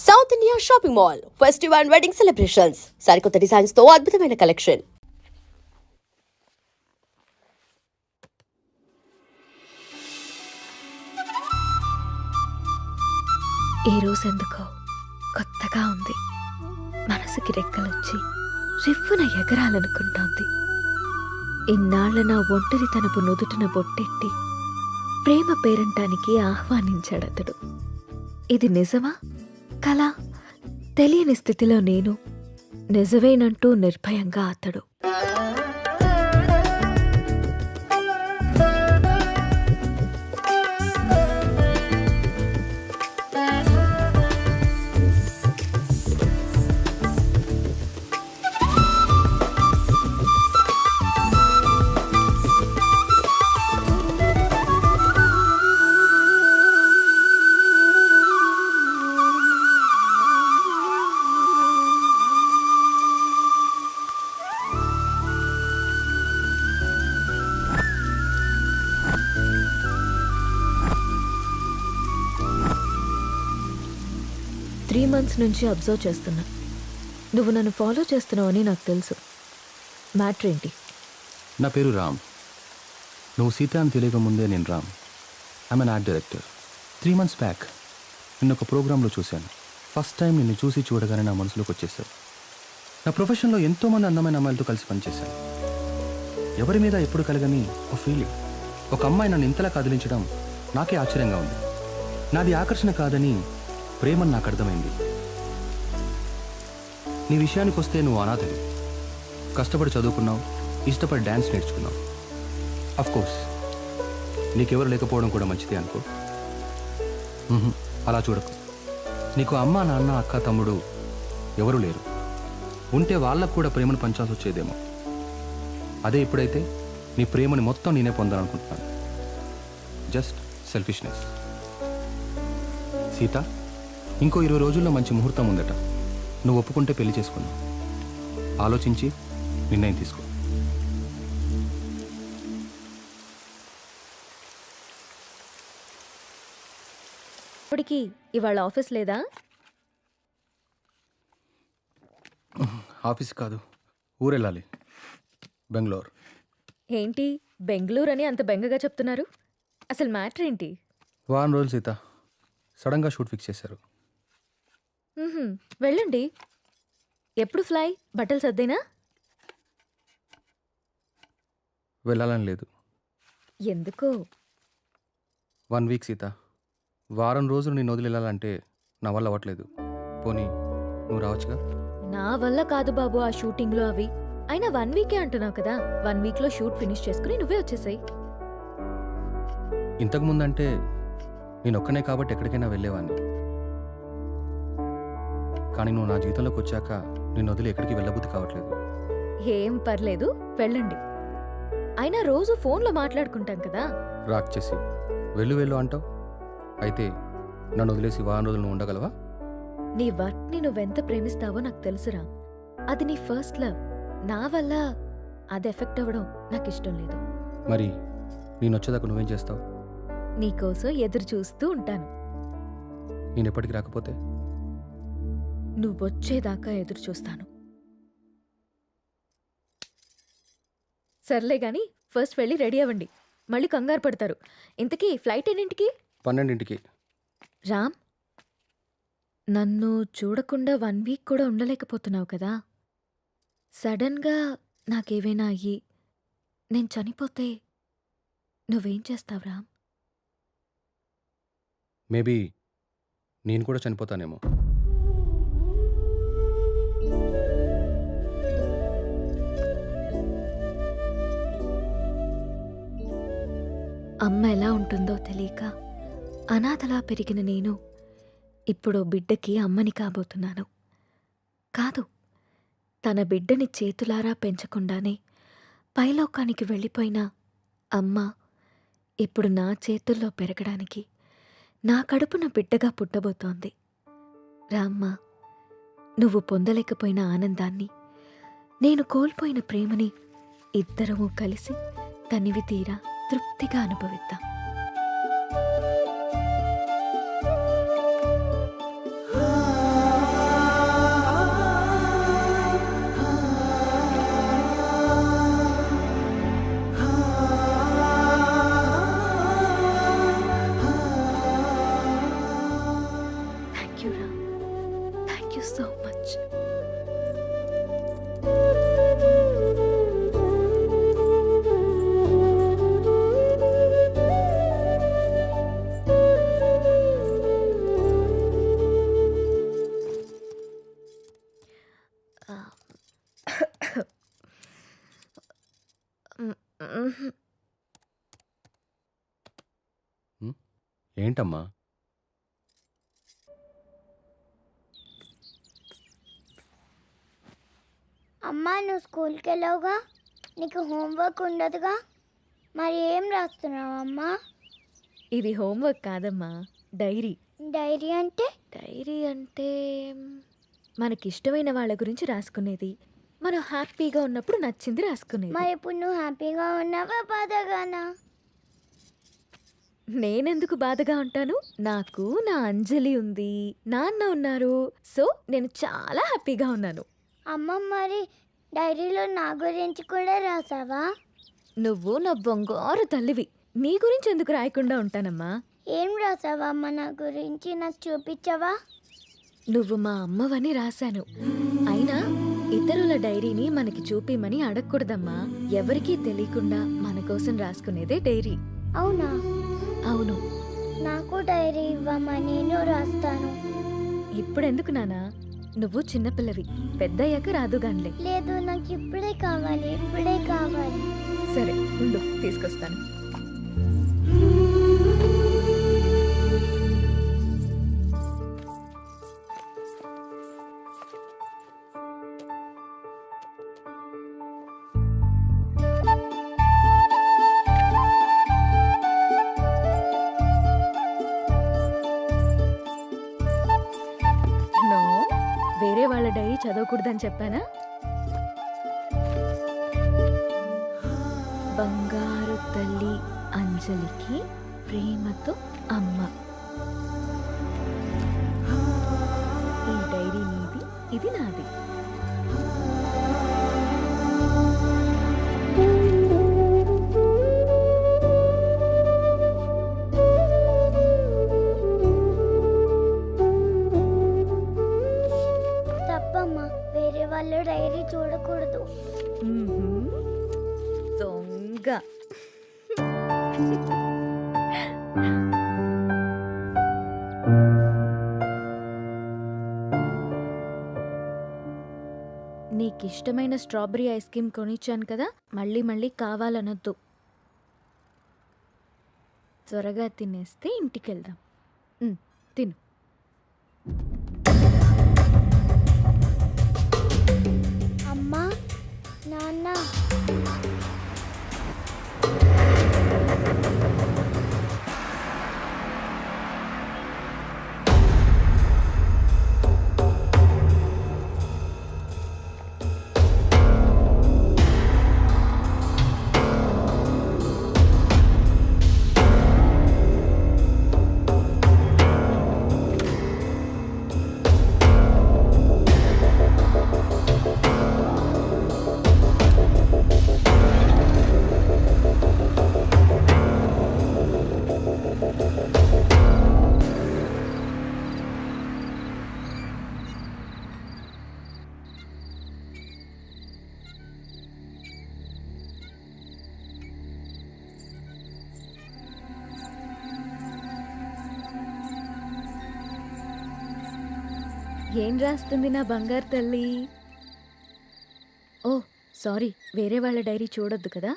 South India shopping mall festive and wedding celebrations సరికొత్త designs తో అద్భుతమైన కలెక్షన్. ఈ రోజు ఎందుకో కొత్తగా ఉంది. మనసుకి రెక్కలొచ్చి రివ్వున ఎగరాలనుకుంటోంది. ఇన్నాళ్ల నా ఒంటరితనపు నుదుటిన బొట్టెట్టి ప్రేమ పేరంటానికి ఆహ్వానించాడతడు. ఇది నిజమా కలా తెలియని స్థితిలో నేను, నిజమేనంటూ నిర్భయంగా అతడు. త్రీ మంత్స్ నుంచి అబ్జర్వ్ చేస్తున్నా. నువ్వు నన్ను ఫాలో చేస్తున్నావని నాకు తెలుసు. మ్యాటర్ ఏంటి? నా పేరు రామ్. నువ్వు సీత అని తెలియక ముందే నేను Ram. I'm an art director. 3 months back నిన్న ఒక ప్రోగ్రాంలో చూశాను. ఫస్ట్ టైం నిన్ను చూసి చూడగానే నా మనసులోకి వచ్చేసావు. నా ప్రొఫెషన్లో ఎంతోమంది అందమైన అమ్మాయిలతో కలిసి పనిచేశాను. ఎవరి మీద ఎప్పుడు కలగని ఒక ఫీలింగ్. ఒక అమ్మాయి నన్ను ఇంతలా కదిలించడం నాకే ఆశ్చర్యంగా ఉంది. నాది ఆకర్షణ కాదని ప్రేమని నాకు అర్థమైంది. నీ విషయానికి వస్తే నువ్వు అనాథవి. కష్టపడి చదువుకున్నావు, ఇష్టపడి డ్యాన్స్ నేర్చుకున్నావు. అఫ్కోర్స్ నీకెవరు లేకపోవడం కూడా మంచిదే అనుకో. అలా చూడకు. నీకు అమ్మ, నాన్న, అక్క, తమ్ముడు ఎవరు లేరు. ఉంటే వాళ్ళకు కూడా ప్రేమను పంచాల్సి వచ్చేదేమో. అదే ఇప్పుడైతే నీ ప్రేమని మొత్తం నేనే పొందాలనుకుంటున్నాను. Just selfishness. సీత, ఇంకో 20 రోజుల్లో మంచి ముహూర్తం ఉందట. నువ్వు ఒప్పుకుంటే పెళ్లి చేసుకున్నావు. ఆలోచించి నిర్ణయం తీసుకో. ఇప్పటికి ఇవాళ ఆఫీస్ లేదా? ఆఫీస్ కాదు, ఊరెళ్ళాలి. బెంగళూరు. ఏంటి బెంగళూరు అని అంత బెంగగా చెప్తున్నారు? అసలు మ్యాటర్ ఏంటి? వారం రోజులు సీత. సడన్గా షూట్ ఫిక్స్ చేశారు. వెళ్ళండి. ఎప్పుడు ఫ్లై? బట్టలు సర్దేనా? వెళ్ళాలని లేదు. ఎందుకో? 1 week సీత. వారం రోజులు నేను వదిలి వెళ్ళాలంటే నా వల్ల అవ్వట్లేదు. పోనీ నువ్వు రావచ్చుగా? నా వల్ల కాదు బాబు ఆ షూటింగ్లో అవి. అయినా 1 week అంటున్నావు కదా. 1 weekలో షూట్ ఫినిష్ చేసుకుని నువ్వే వచ్చేసాయి. ఇంతకుముందంటే నేను ఒక్కనే కాబట్టి ఎక్కడికైనా వెళ్ళేవాడిని. కానీ నువ్వు నా జీవితంలోకి వచ్చాక నేను వదిలి ఎక్కడికి వెళ్ళబుద్ధి కావట్లేదు. ఏం పర్లేదు, వెళ్ళండి. అయినా రోజు ఫోన్లో మాట్లాడుకుంటాం కదా. రాక్ చేసి వెళ్ళు అంటావు. అయితే నన్ను వదిలేసి వారం రోజులు నువ్వు ఉండగలవా? నీ వర్క్ని నువ్వెంత ప్రేమిస్తావో నాకు తెలుసురా. అది నీ ఫస్ట్ లవ్. నా వల్ల అది ఎఫెక్ట్ అవ్వడం నాకు ఇష్టం లేదు. మరి నేను వచ్చేదాకా నువ్వేం చేస్తావు? నీకోసం ఎదురు చూస్తూ ఉంటాను. నేను ఎప్పటికి రాకపోతే? నువ్వొచ్చేదాకా ఎదురు చూస్తాను. సర్లే గాని ఫస్ట్ వెళ్ళి రెడీ అవ్వండి. మళ్ళీ కంగారు పడతారు. ఇంతకీ ఫ్లైట్ ఎన్నింటికి? 12ంటికి. రామ్, నన్ను చూడకుండా 1 week కూడా ఉండలేకపోతున్నావు కదా. సడన్గా నాకేవైనా అయ్యి నేను చనిపోతే నువ్వేం చేస్తావు రామ్? మేబీ నేను కూడా చనిపోతానేమో. అమ్మ ఎలా ఉంటుందో తెలియక అనాథలా పెరిగిన నేను ఇప్పుడు బిడ్డకి అమ్మని కాబోతున్నాను. కాదు, తన బిడ్డని చేతులారా పెంచకుండానే పైలోకానికి వెళ్ళిపోయిన అమ్మ ఇప్పుడు నా చేతుల్లో పెరగడానికి నా కడుపున బిడ్డగా పుట్టబోతోంది. రామ్మ, నువ్వు పొందలేకపోయిన ఆనందాన్ని, నేను కోల్పోయిన ప్రేమని ఇద్దరము కలిసి తనివి తీరా తృప్తిగా అనుభవిద్దాం. You so much. ఏంటమ్మా? అమ్మా నువ్వు స్కూల్కి వెళ్ళావుగా, నీకు హోంవర్క్ ఉండదుగా, మరి ఏం రాస్తున్నావు అమ్మా? ఇది హోంవర్క్ కాదమ్మా, డైరీ. డైరీ అంటే? డైరీ అంటే మనకిష్టమైన వాళ్ళ గురించి రాసుకునేది. మనం హ్యాపీగా ఉన్నప్పుడు నచ్చింది రాసుకునేది. మరి ఇప్పుడు నువ్వు హ్యాపీగా ఉన్నావా బాధగానా? నేనెందుకు బాధగా ఉంటాను? నాకు నా అంజలి ఉంది, నాన్న ఉన్నారు. సో నేను చాలా హ్యాపీగా ఉన్నాను. అమ్మ మరి డైరీలో నా గురించి కూడా రాసావా? నువ్వు నా బంగారు తల్లివి, నీ గురించి ఎందుకు రాయకుండా ఉంటానమ్మా? ఏం రాసావా అమ్మ నా గురించి, నాకు చూపించవా? నువ్వు మా అమ్మవని రాశాను. అయినా ఇతరుల డైరీని మనకి చూపిమని అడగకూడదమ్మా. ఎవరికీ తెలియకుండా మన కోసం రాసుకునేదే డైరీ. అవునా? అవును. నాకు డైరీ ఇవ్వమ్మా, నేను రాస్తాను. ఇప్పుడెందుకు నానా? నువ్వు చిన్నపిల్లవి, పెద్దయ్యాక రాదుగాన్లే. లేదు, నాకు ఇప్పుడే కావాలి, ఇప్పుడే కావాలి. సరే ఉండు, తీసుకొస్తాను. నో, వేరే వాళ్ళ డైరీ చదవకూడదని చెప్పానా? బంగారు తల్లి అంజలికి ప్రేమతో అమ్మ. ఈ డైరీ నీది, ఇది నాది. తప్పమ్మా, వేరే వాళ్ళ డైరీ చూడకూడదు. దొంగ. నీకిష్టమైన స్ట్రాబెరీ ఐస్ క్రీమ్ కొనిచ్చాను కదా, మళ్ళీ మళ్ళీ కావాలనొద్దు. త్వరగా తినేస్తే ఇంటికెళ్దాం. తిను. అమ్మా, నాన్న, ఏం రాస్తుంది నా బంగారు తల్లి? ఓ సారీ, వేరే వాళ్ళ డైరీ చూడొద్దు కదా.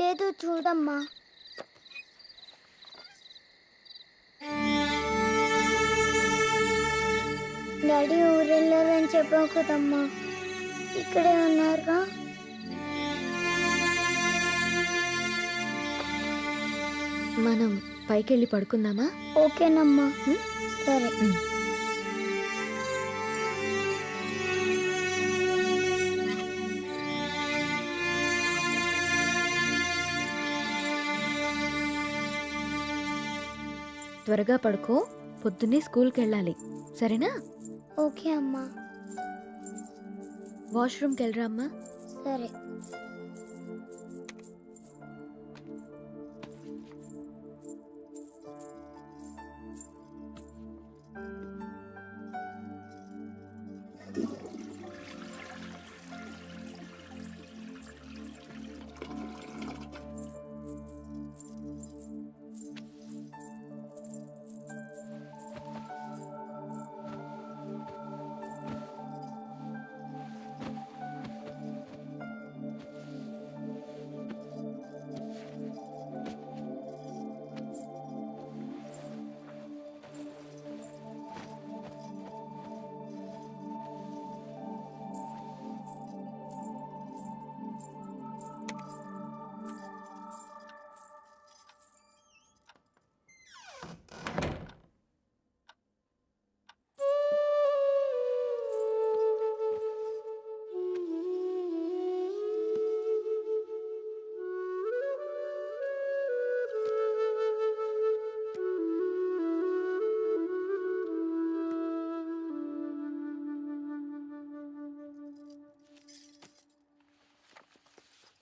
లేదు చూడమ్మా. డాడీ ఊరెళ్ళారని చెప్పావు కదమ్మా, ఇక్కడే ఉన్నారుగా. మనం పైకెళ్ళి పడుకుందామా? ఓకేనమ్మా. సరే. త్వరగా పడుకో, పొద్దున్నే స్కూల్కి వెళ్ళాలి, సరేనా? ఓకే అమ్మా. వాష్రూమ్కి వెళ్ళరా అమ్మా. సరే.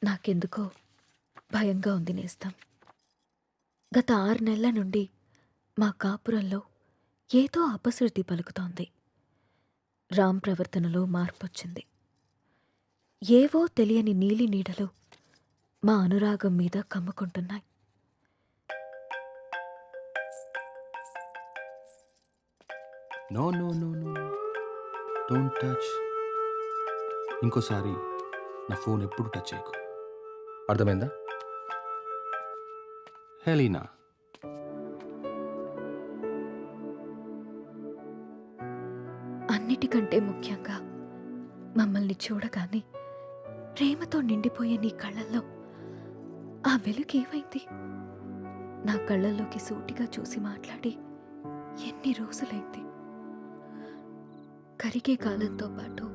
నాకెందుకో భయంగా ఉంది నేస్తం. గత 6 నెలల నుండి మా కాపురంలో ఏదో అపశృతి పలుకుతోంది. రామ్ ప్రవర్తనలో మార్పొచ్చింది. ఏవో తెలియని నీలి నీడలు మా అనురాగం మీద కమ్ముకుంటున్నాయి. No no no no don't touch. ఇంకోసారి నా ఫోన్ ఎప్పుడు టచ్ చేయకు, అర్థమైందా? హెలీనా, అన్నిటికంటే ముఖ్యంగా మమ్మల్ని చూడగానే ప్రేమతో నిండిపోయే నీ కళ్ళల్లో ఆ వెలుగు ఏమైంది? నా కళ్ళల్లోకి సూటిగా చూసి మాట్లాడి ఎన్ని రోజులైంది? కరిగే కాలంతో పాటు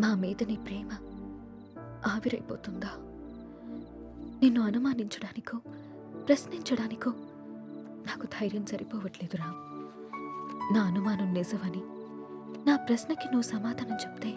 మా మీద నీ ప్రేమ ఆవిరైపోతుందా? నిన్ను అనుమానించడానికో ప్రశ్నించడానికో నాకు ధైర్యం సరిపోవట్లేదు రామ్. నా అనుమానం నిజమని, నా ప్రశ్నకి నువ్వు సమాధానం చెప్తే